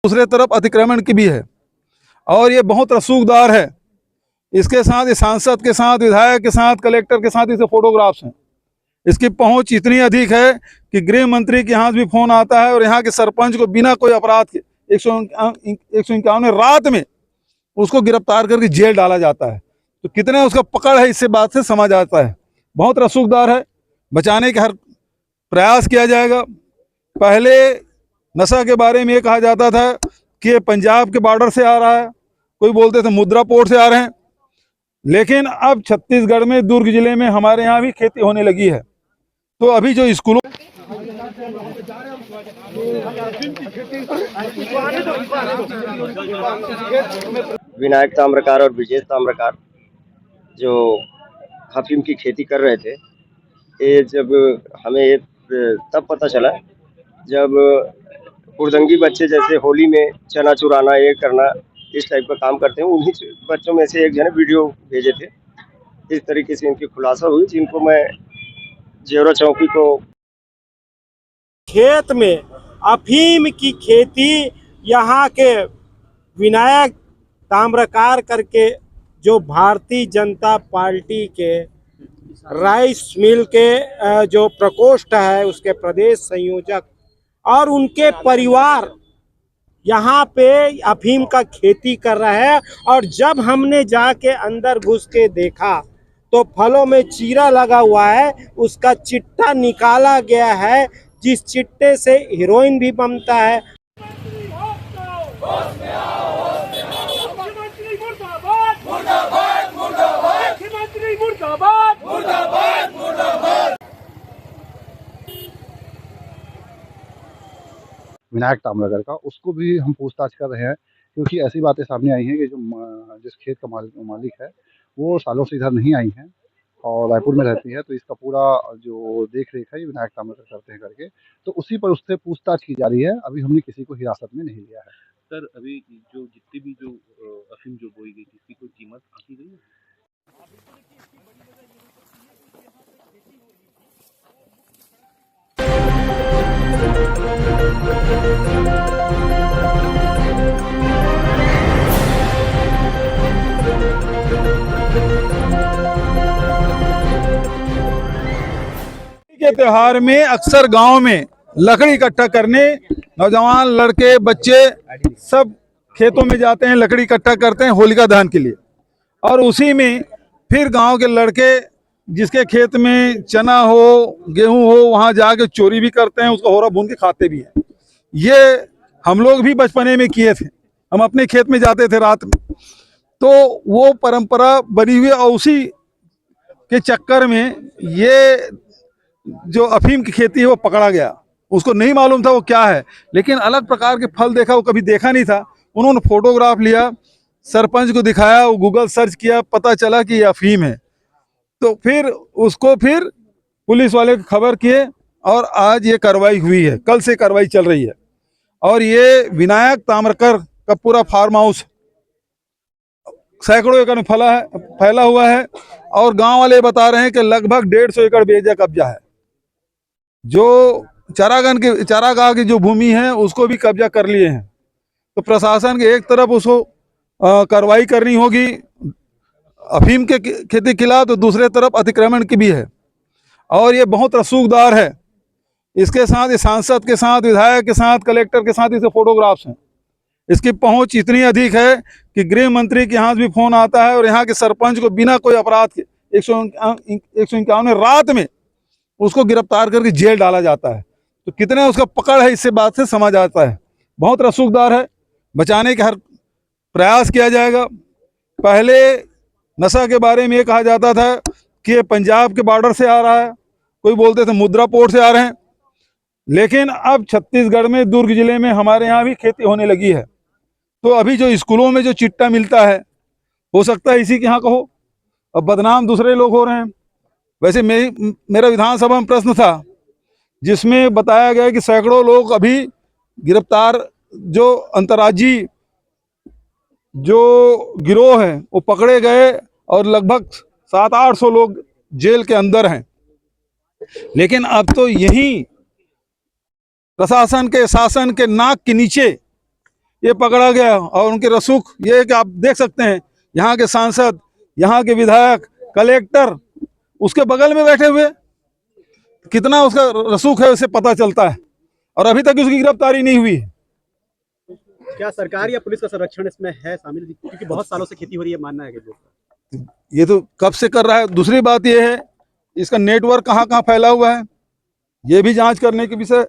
दूसरे तरफ अतिक्रमण की भी है और ये बहुत रसूखदार है। इसके साथ, इस सांसद के साथ, विधायक के साथ, कलेक्टर के साथ इसके फोटोग्राफ्स हैं। इसकी पहुंच इतनी अधिक है कि गृह मंत्री के यहाँ भी फोन आता है और यहाँ के सरपंच को बिना कोई अपराध के 151 रात में उसको गिरफ्तार करके जेल डाला जाता है। तो कितने उसका पकड़ है, इससे बात से समझ आता है। बहुत रसूखदार है, बचाने का हर प्रयास किया जाएगा। पहले नशा के बारे में ये कहा जाता था कि ये पंजाब के बॉर्डर से आ रहा है, कोई बोलते थे मुद्रा पोर्ट से आ रहे हैं, लेकिन अब छत्तीसगढ़ में दुर्ग जिले में हमारे यहाँ भी खेती होने लगी है। तो अभी जो स्कूलों विनायक ताम्रकार और विजय ताम्रकार जो अफीम की खेती कर रहे थे, ये जब हमें तब पता चला जब हुड़दंगी बच्चे जैसे होली में चना चुराना, ये करना, इस टाइप का काम करते हैं, उन्हीं बच्चों में से एक जने वीडियो भेजे थे। इस तरीके से इनकी खुलासा हुई, जिनको मैं जेवरा चौकी को खेत में अफीम की खेती यहाँ के विनायक ताम्रकार करके जो भारतीय जनता पार्टी के राइस मिल के जो प्रकोष्ठ है उसके प्रदेश संयोजक और उनके परिवार यहाँ पे अफीम का खेती कर रहा है। और जब हमने जाके अंदर घुस के देखा तो फलों में चीरा लगा हुआ है, उसका चिट्टा निकाला गया है, जिस चिट्टे से हीरोइन भी बनता है। विनायक ताम्रकार का, उसको भी हम पूछताछ कर रहे हैं, क्योंकि ऐसी बातें सामने आई हैं कि जो जिस खेत का मालिक है वो सालों से इधर नहीं आई हैं और रायपुर में रहती है। तो इसका पूरा जो देख रेख है ये विनायक ताम्रकार करते हैं करके, तो उसी पर उससे पूछताछ की जा रही है। अभी हमने किसी को हिरासत में नहीं लिया है। सर, अभी जो जितनी भी जो अफीम जो बोई गई थी, इसकी कोई कीमत आंकी गई है? के त्योहार में अक्सर गांव में लकड़ी इकट्ठा करने नौजवान लड़के बच्चे सब खेतों में जाते हैं, लकड़ी इकट्ठा करते हैं होलिका दहन के लिए। और उसी में फिर गांव के लड़के जिसके खेत में चना हो, गेहूं हो, वहां जाके चोरी भी करते हैं, उसको होरा भून के खाते भी हैं। ये हम लोग भी बचपने में किए थे। हम अपने खेत में जाते थे रात में, तो वो परंपरा बनी हुई और उसी के चक्कर में ये जो अफीम की खेती है वो पकड़ा गया। उसको नहीं मालूम था वो क्या है, लेकिन अलग प्रकार के फल देखा, वो कभी देखा नहीं था। उन्होंने फोटोग्राफ लिया, सरपंच को दिखाया, वो गूगल सर्च किया, पता चला कि ये अफीम है। तो फिर उसको पुलिस वाले को खबर किए और आज ये कार्रवाई हुई है, कल से कार्रवाई चल रही है। और ये विनायक ताम्रकार का पूरा फार्म हाउस सैकड़ों एकड़ में फैला हुआ है और गांव वाले बता रहे हैं कि लगभग 150 एकड़ बेजा कब्जा है। जो चारागाह की जो भूमि है उसको भी कब्जा कर लिए हैं। तो प्रशासन के एक तरफ उसको कार्रवाई करनी होगी अफीम के खेती के खिलाफ, तो दूसरे तरफ अतिक्रमण की भी है और ये बहुत रसूखदार है। इसके साथ, इस सांसद के साथ, विधायक के साथ, कलेक्टर के साथ इसके फोटोग्राफ्स हैं। इसकी पहुंच इतनी अधिक है कि गृह मंत्री के यहाँ भी फोन आता है और यहाँ के सरपंच को बिना कोई अपराध के 151 रात में उसको गिरफ्तार करके जेल डाला जाता है। तो कितने उसका पकड़ है, इससे बात से समझ आता है। बहुत रसूखदार है, बचाने का हर प्रयास किया जाएगा। पहले नशा के बारे में ये कहा जाता था कि ये पंजाब के बॉर्डर से आ रहा है, कोई बोलते थे मुद्रा पोर्ट से आ रहे हैं, लेकिन अब छत्तीसगढ़ में दुर्ग जिले में हमारे यहाँ भी खेती होने लगी है। तो अभी जो स्कूलों में जो चिट्टा मिलता है, हो सकता है इसी के यहाँ का हो, अब बदनाम दूसरे लोग हो रहे हैं। वैसे मेरा विधानसभा में प्रश्न था जिसमें बताया गया कि सैकड़ों लोग अभी गिरफ्तार, जो अंतर्राज्यीय जो गिरोह है वो पकड़े गए और लगभग 700-800 लोग जेल के अंदर हैं। लेकिन अब तो यही प्रशासन के, शासन के नाक के नीचे ये पकड़ा गया और उनके रसूख ये कि आप देख सकते हैं यहाँ के सांसद, यहाँ के विधायक, कलेक्टर उसके बगल में बैठे हुए, कितना उसका रसूख है उसे पता चलता है और अभी तक उसकी गिरफ्तारी नहीं हुई है। क्या सरकार या पुलिस का संरक्षण इसमें है शामिल, क्योंकि बहुत सालों से खेती हो रही है, मानना है कि ये तो कब से कर रहा है। दूसरी बात ये है इसका नेटवर्क कहाँ कहाँ फैला हुआ है, ये भी जांच करने के विषय,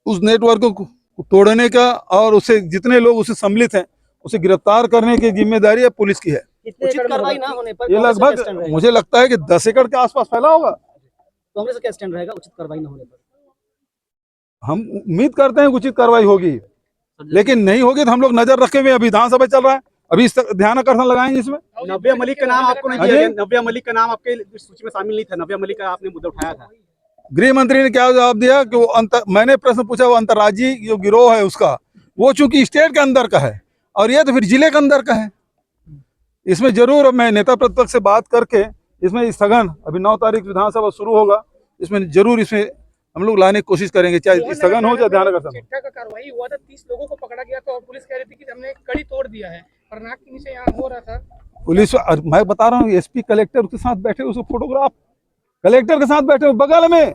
उस नेटवर्क को तोड़ने का और उससे जितने लोग उससे सम्मिलित हैं उसे गिरफ्तार करने की जिम्मेदारी है पुलिस की है। उचित कार्रवाई ना होने पर ये लगभग मुझे लगता है कि 10 एकड़ के आसपास फैला होगा। कांग्रेस का क्या स्टैंड रहेगा उचित कार्रवाई न होने पर? हम उम्मीद करते हैं कि उचित कार्रवाई होगी, लेकिन नहीं होगी तो हम लोग नजर रखे हुए हैं। विधानसभा चल रहा है, अभी इस ध्यान आकर्षण लगाएंगे इसमें। नव्या मलिक का नाम आपको नहीं दिया गया, नव्या मलिक का नाम आपके सूची में शामिल नहीं था, नव्या मलिक का आपने मुद्दा उठाया था। गृह मंत्री ने क्या जवाब दिया कि वो मैंने प्रश्न पूछा, वो अंतर्राज्यीय जो गिरोह है उसका, वो चूंकि स्टेट के अंदर का है और ये तो फिर जिले के अंदर का है। इसमें जरूर मैं नेता प्रतिपक्ष से बात करके इसमें स्थगन, अभी 9 तारीख विधानसभा शुरू होगा, इसमें जरूर इसमें हम लोग लाने की कोशिश करेंगे, चाहे स्थगन हो चाहे ध्यान आकर्षण। चिट्ठा का कार्रवाई हुआ था, 30 लोगों को पकड़ा गया था और पुलिस कह रही थी कि हमने कड़ी तोड़ दिया है और नाक के नीचे यहाँ हो रहा था। पुलिस, मैं बता रहा हूँ एसपी कलेक्टर के साथ बैठे, उसको फोटोग्राफ कलेक्टर के साथ बैठे बगल में,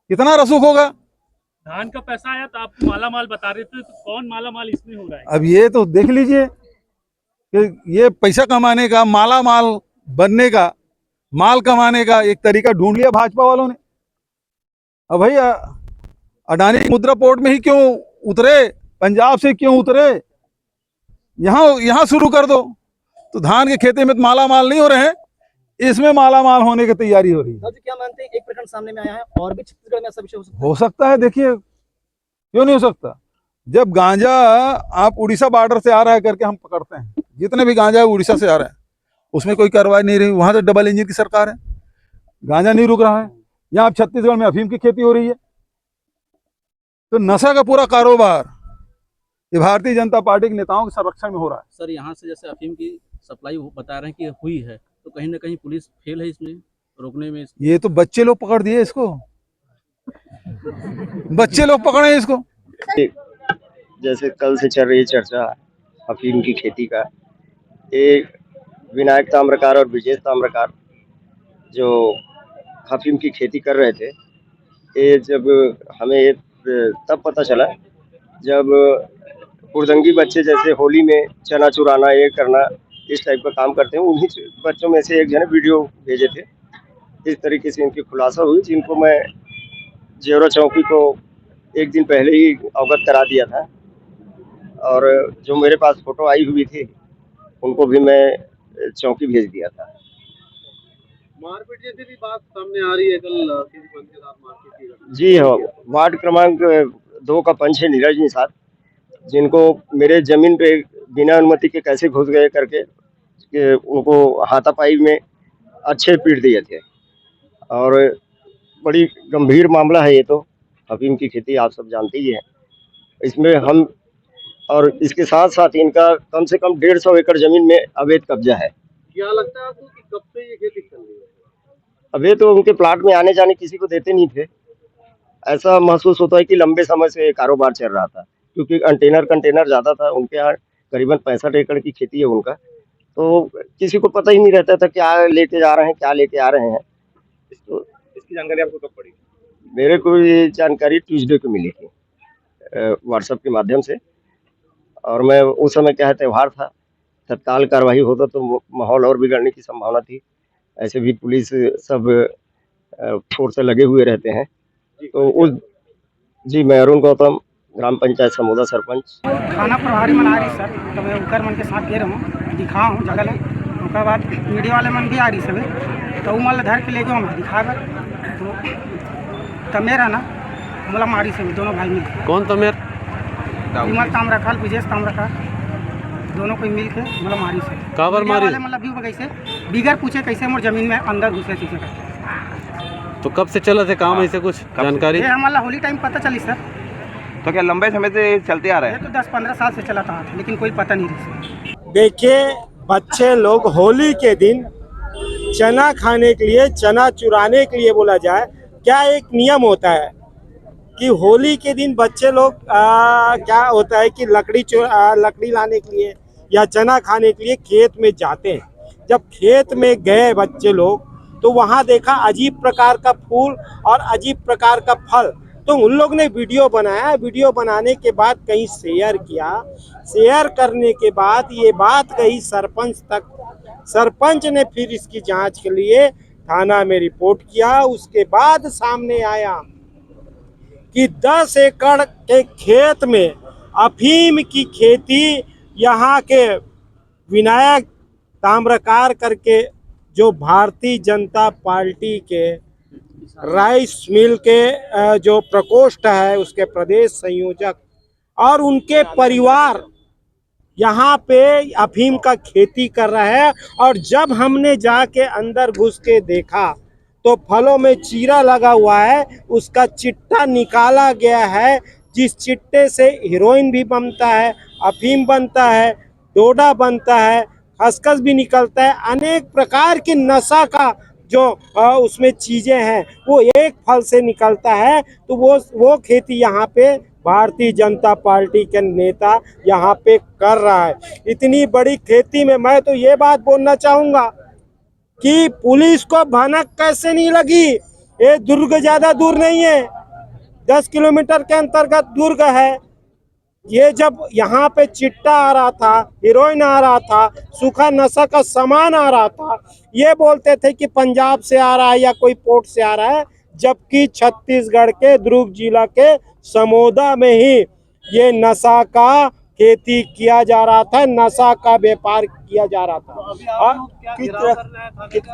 कितना रसूख होगा। धान का पैसा आया तो आप माला माल बता रहे थे, तो कौन माला माल इसमें हो रहा है? अब ये तो देख लीजिए कि ये पैसा कमाने का, माला माल बनने का, माल कमाने का एक तरीका ढूंढ लिया भाजपा वालों ने। अब भाई अडानी मुद्रा पोर्ट में ही क्यों उतरे, पंजाब से क्यों उतरे, यहाँ शुरू कर दो। तो धान के खेती में तो माला माल नहीं हो रहे हैं, इसमें माला माल होने की तैयारी हो रही है। क्या मानते हैं एक प्रकरण सामने में आया है और भी छत्तीसगढ़ में ऐसा विषय हो सकता है। देखिए क्यों नहीं हो सकता, जब गांजा आप उड़ीसा बॉर्डर से आ रहा है करके हम पकड़ते हैं, जितने भी गांजा है उड़ीसा से आ रहा है, उसमें कोई कार्रवाई नहीं रही। वहां तो डबल इंजन की सरकार है, गांजा नहीं रुक रहा है। यहाँ छत्तीसगढ़ में अफीम की खेती हो रही है। तो नशा का पूरा कारोबार ये भारतीय जनता पार्टी के नेताओं के संरक्षण में हो रहा है। सर यहाँ से जैसे अफीम की सप्लाई बता रहे हैं कि हुई है, तो कहीं ना कहीं पुलिस फेल है इसमें रोकने में। ये तो बच्चे लोग पकड़ दिए इसको, बच्चे लोग पकड़े इसको। जैसे कल से चल रही चर्चा अफीम की खेती का, ये विनायक ताम्रकार और विजय ताम्रकार जो अफीम की खेती कर रहे थे, ये जब हमें तब पता चला जब हुड़दंगी बच्चे जैसे होली में चना चुराना, ये करना, इस टाइप का काम करते हैं, उन्हीं बच्चों में से एक जने वीडियो भेजे थे। इस तरीके से इनकी खुलासा हुई, जिनको मैं जेवरा चौकी को एक दिन पहले ही अवगत करा दिया था और जो मेरे पास फोटो आई हुई थी उनको भी मैं चौकी भेज दिया था। मारपीट जैसी भी बात सामने आ रही है, कल किसी बंद के साथ मारपीट की। जी हाँ, वार्ड क्रमांक 2 का पंच है नीरज निषाद, जिनको मेरे जमीन पे बिना अनुमति के कैसे घुस गए करके कि उनको हाथापाई में अच्छे पीट दिए थे और बड़ी गंभीर मामला है ये। तो अफीम की खेती आप सब जानते ही हैं, इसमें हम और इसके साथ साथ इनका कम से कम 150 एकड़ जमीन में अवैध कब्जा है। क्या लगता है आपको कि कब से ये खेती चल रही है? अभी तो उनके प्लाट में आने जाने किसी को देते नहीं थे, ऐसा महसूस होता है कि लंबे समय से कारोबार चल रहा था, क्योंकि कंटेनर ज़्यादा था उनके यहाँ, करीबन 65 एकड़ की खेती है उनका, तो किसी को पता ही नहीं रहता था क्या लेके जा रहे हैं, क्या लेके आ रहे हैं। तो इसकी जानकारी आपको कब पड़ी? मेरे को ये जानकारी ट्यूसडे को मिली थी व्हाट्सएप के माध्यम से, और मैं उस समय क्या है त्यौहार था, तत्काल कार्रवाई होता तो माहौल और बिगड़ने की संभावना थी। ऐसे भी पुलिस सब फोर्स से लगे हुए रहते हैं। तो उस जी मैं अरुण गौतम, ग्राम पंचायत समोदा सरपंच। खाना प्रभारी मन आ रही सर, तो मैं उनकर मन के साथ गे रहा हूँ, दिखा हूँ जगह ले, उसके बाद मीडिया वाले मन भी आ रही सब, तो वो मन धर के ले गए मैं दिखा कर, तो तमेर है ना मोला मारी सब दोनों भाई मिल। कौन तमेर? विमल ताम्रकाल, विजय ताम्रकाल, दोनों कोई मिल के मोला मारी से। काबर मारी? मतलब भी कैसे बिगर पूछे कैसे मोर जमीन में अंदर घुसे चीजें। तो कब से चला थे काम, ऐसे कुछ जानकारी? ये हमारा होली टाइम पता चली सर। तो क्या लंबे समय से चलते आ रहे ये तो 10-15 साल से चला था, लेकिन कोई पता नहीं रही। देखिए, बच्चे लोग होली के दिन चना खाने के लिए, चना चुराने के लिए बोला जाए, क्या एक नियम होता है कि होली के दिन बच्चे लोग क्या होता है कि लकड़ी लाने के लिए या चना खाने के लिए खेत में जाते हैं। जब खेत में गए बच्चे लोग तो वहाँ देखा अजीब प्रकार का फूल और अजीब प्रकार का फल। तो उन लोग ने वीडियो बनाया, वीडियो बनाने के बाद कहीं शेयर किया, शेयर करने के बाद ये बात गई सरपंच तक। सरपंच ने फिर इसकी जांच के लिए थाना में रिपोर्ट किया। उसके बाद सामने आया कि 10 एकड़ के खेत में अफीम की खेती यहाँ के विनायक ताम्रकार करके जो भारतीय जनता पार्टी के राइस मिल के जो प्रकोष्ठ है उसके प्रदेश संयोजक और उनके परिवार यहाँ पे अफीम का खेती कर रहा है। और जब हमने जाके अंदर घुस के देखा तो फलों में चीरा लगा हुआ है, उसका चिट्टा निकाला गया है, जिस चिट्टे से हीरोइन भी बनता है, अफीम बनता है, डोडा बनता है, खसखस भी निकलता है, अनेक प्रकार के नशा का जो उसमें चीजें हैं वो एक फल से निकलता है। तो वो खेती यहाँ पे भारतीय जनता पार्टी के नेता यहाँ पे कर रहा है। इतनी बड़ी खेती में मैं तो ये बात बोलना चाहूंगा कि पुलिस को भनक कैसे नहीं लगी। ये दुर्ग ज्यादा दूर नहीं है, 10 किलोमीटर के अंतर्गत दुर्ग है। ये जब यहाँ पे चिट्टा आ रहा था, हीरोइन आ रहा था, सूखा नशा का सामान आ रहा था, ये बोलते थे कि पंजाब से आ रहा है या कोई पोर्ट से आ रहा है, जबकि छत्तीसगढ़ के दुर्ग जिला के समोदा में ही ये नशा का खेती किया जा रहा था, नशा का व्यापार किया जा रहा था। और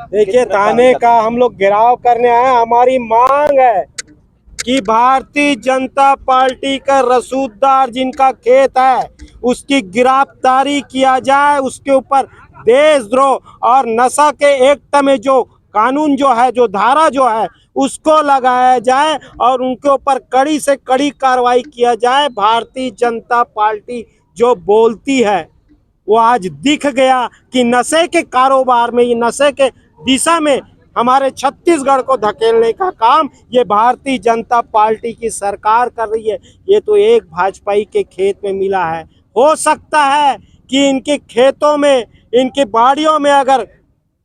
देखिए थाने का हम लोग घेराव करने आए। हमारी मांग है कि भारतीय जनता पार्टी का रसूखदार जिनका खेत है उसकी गिरफ्तारी किया जाए, उसके ऊपर देशद्रोह और नशा के एक्ट में जो कानून जो है, जो धारा जो है उसको लगाया जाए और उनके ऊपर कड़ी से कड़ी कार्रवाई किया जाए। भारतीय जनता पार्टी जो बोलती है वो आज दिख गया कि नशे के कारोबार में, ये नशे के दिशा में हमारे छत्तीसगढ़ को धकेलने का काम ये भारतीय जनता पार्टी की सरकार कर रही है। ये तो एक भाजपाई के खेत में मिला है। हो सकता है कि इनके खेतों में, इनकी बाड़ियों में अगर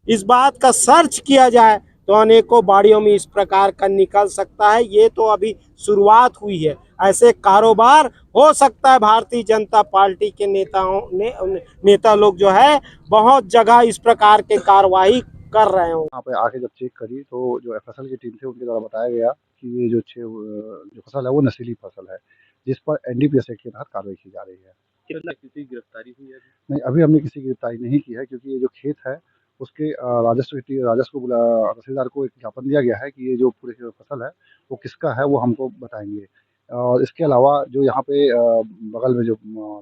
इस बात का सर्च किया जाए तो अनेकों बाड़ियों में इस प्रकार का निकल सकता है। ये तो अभी शुरुआत हुई है। ऐसे कारोबार हो सकता है भारतीय जनता पार्टी के नेता लोग जो है बहुत जगह इस प्रकार के कार्रवाई कर रहे हो। यहाँ पे आके जब चेक करी तो जो एफएसएल की टीम थी उनके द्वारा बताया गया कि ये जो फसल है वो नशीली फसल है, जिस पर एनडीपीएस एक्ट के तहत कार्रवाई की जा रही है। किसी की गिरफ्तारी हुई है? नहीं, अभी हमने किसी की गिरफ्तारी नहीं की है, क्योंकि ये जो खेत है उसके राजस्व को तहसीलदार को एक ज्ञापन दिया गया है कि ये जो पूरी फसल है वो किसका है वो हमको बताएंगे। और इसके अलावा जो यहाँ पे बगल में जो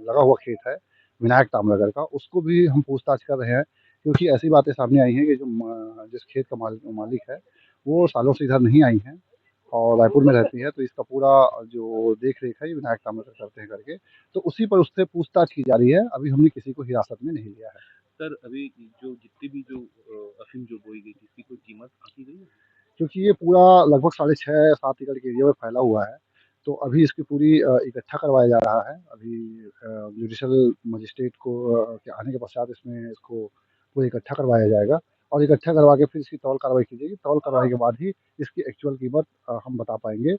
लगा हुआ खेत है विनायक ताम्रगढ़ का, उसको भी हम पूछताछ कर रहे हैं, क्योंकि ऐसी बातें सामने आई हैं कि जो जिस खेत का मालिक है वो सालों से इधर नहीं आई हैं और रायपुर में रहती है, तो इसका पूरा जो देख रेख है ये विनायक ताम्रगढ़ करते हैं करके, तो उसी पर उससे पूछताछ की जा रही है। अभी हमने किसी को हिरासत में नहीं लिया है। सर, अभी जो जितनी भी जो अफीम जो बोई गई थी इसकी कोई कीमत आंकी गई है? क्योंकि ये पूरा लगभग 6.5-7 एकड़ के एरिया में फैला हुआ है, तो अभी इसकी पूरी इकट्ठा करवाया जा रहा है। अभी जुडिशल मजिस्ट्रेट को के आने के पश्चात इसमें इसको पूरा इकट्ठा करवाया जाएगा और इकट्ठा करवा के फिर इसकी तौल कार्रवाई की जाएगी। तौल कार्रवाई के बाद ही इसकी एक्चुअल कीमत हम बता पाएंगे।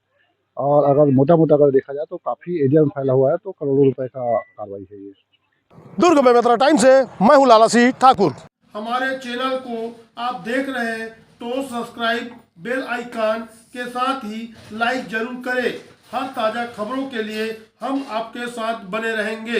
और अगर मोटा-मोटा अगर देखा जाए तो काफ़ी एरिया में फैला हुआ है, तो करोड़ों रुपए का कार्रवाई है ये। दुर्ग में मेट्रो टाइम से मैं हूं लाला सिंह ठाकुर। हमारे चैनल को आप देख रहे हैं तो सब्सक्राइब, बेल आइकन के साथ ही लाइक जरूर करें। हर ताज़ा खबरों के लिए हम आपके साथ बने रहेंगे।